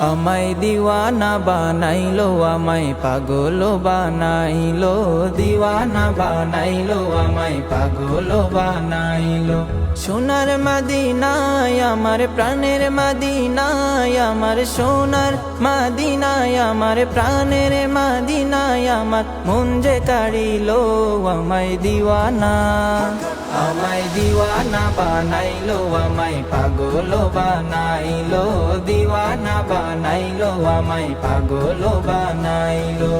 আমায় দিওয়ানা বানাইলো, আমায় পাগল বানাইলো, দিওয়ানা বানাইলো, আমায় পাগল বানাইলো। সোনার মদিনায় আমার প্রাণের মদিনায়, আমার সোনার মদিনায় আমার প্রাণের মদিনায়, আমার মন যে কাড়িলো আমায় দিওয়ানা। আমায় দিওয়ানা বানাইলো, আমায় পাগল বানাইলো, দিওয়ানা বানাইলো, আমায় পাগল বানাইলো।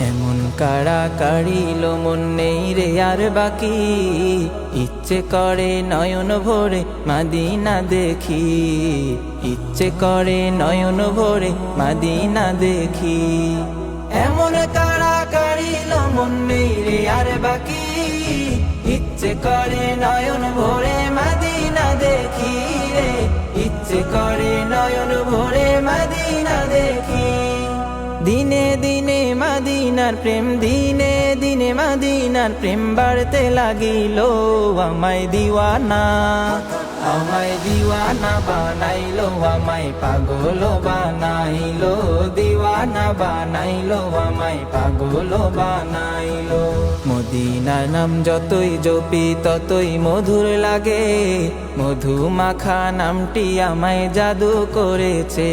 এমন কাড়া কাড়িলো মন নেই রে আর বাকি, ইচ্ছে করে নয়ন ভরে মদিনা দেখি, ইচ্ছে করে নয়ন ভরে মদিনা দেখি। এমন কাড়া কাড়িলো মন নেই রে আর বাকি, ইচ্ছে করে নয়ন ভরে মদিনা দেখি রে, ইচ্ছে করে নয়ন ভরে মদিনা দেখি। দিনে দিনে মদিনার প্রেম, দিনে দিনে মদিনার প্রেম বাড়তে লাগিল, আমায় দিওয়ানা। আমায় দিওয়ানা বানাইলো, আমায় পাগল বানাইলো, দিওয়ানা বানাইলো, আমায় পাগল বানাইলো। মদিনার নাম যতই জপি ততই মধুর লাগে, মধু মাখা নামটি আমায় জাদু করেছে,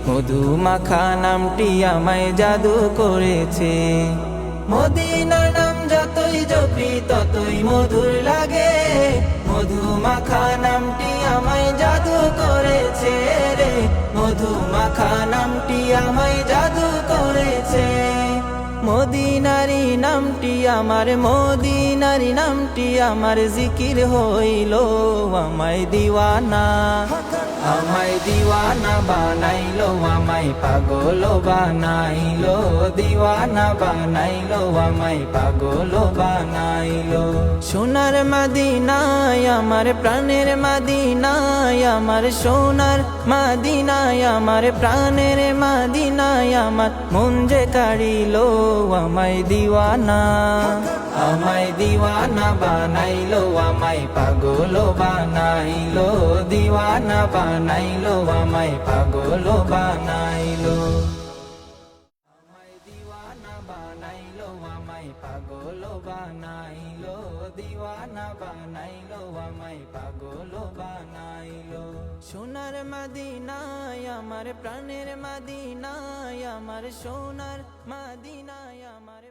মধু মাখা নামটি আমায় জাদু করেছে। মদিনার নাম যতই জপি ততই মধুর লাগে, মধু মাখা নামটি আমায় জাদু করেছে রে, মধু মাখা নামটি আমায় জাদু করেছে। মদিনারি নামটি আমার, মদিনারি নামটি আমার জিকির হইল, আমায় দিওয়ানা। আমায় দিওয়ানা বানাইলো, আমায় পাগল বানাইলো, দিওয়ানা বানাইলো, আমায় পাগল বানাইলো। সোনার মদিনায় আমার প্রাণের মদিনায়, আমার সোনার মদিনায় আমার প্রাণের মদিনায়, আমার মন যে কাড়িলো আমায় দিওয়ানা। আমায় দিওয়ানা বানাইলো, আমায় পাগল বানাইলো, দিওয়ানা বানাইলো, আমায় পাগল বানাইলো। আমায় দিওয়ানা বানাইলো, আমায় পাগল বানাইলো, দিওয়ানা বানাইলো, আমায় পাগল বানাইলো। সোনার মদিনায় আমার প্রাণের মদিনায়, আমার সোনার মদিনায় আমার